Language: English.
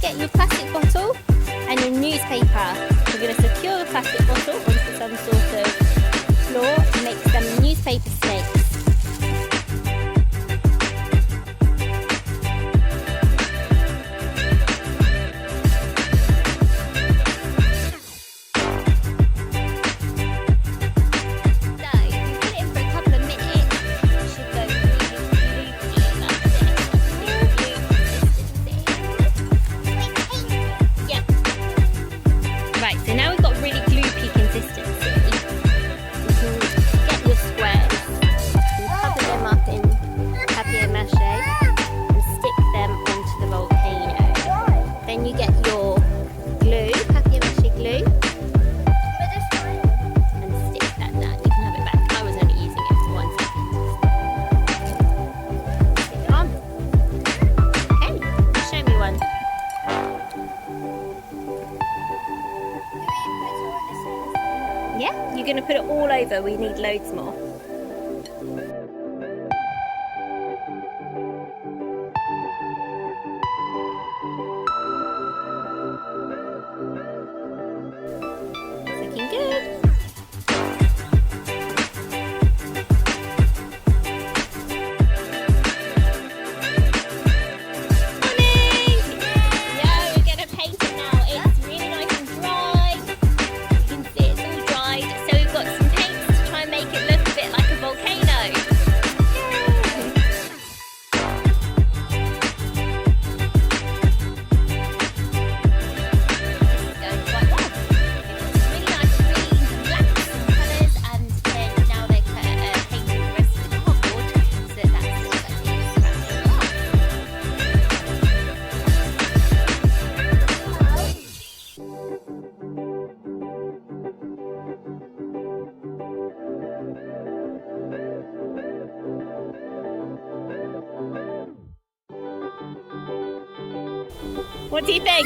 get your plastic bottle and your newspaper. We're going to secure the plastic bottle onto some sort of floor and make some newspaper snakes. Right, so now we've got really gloopy consistency. You can get your squares and cover them up in papier-mâché and stick them onto the volcano. Then you get your glue, papier-mâché glue, and stick that down. You can have it back. I was only using it for 1 second. Stick it on. Okay, show me one. Yeah, you're going to put it all over. We need loads more. It's looking good. What do you think?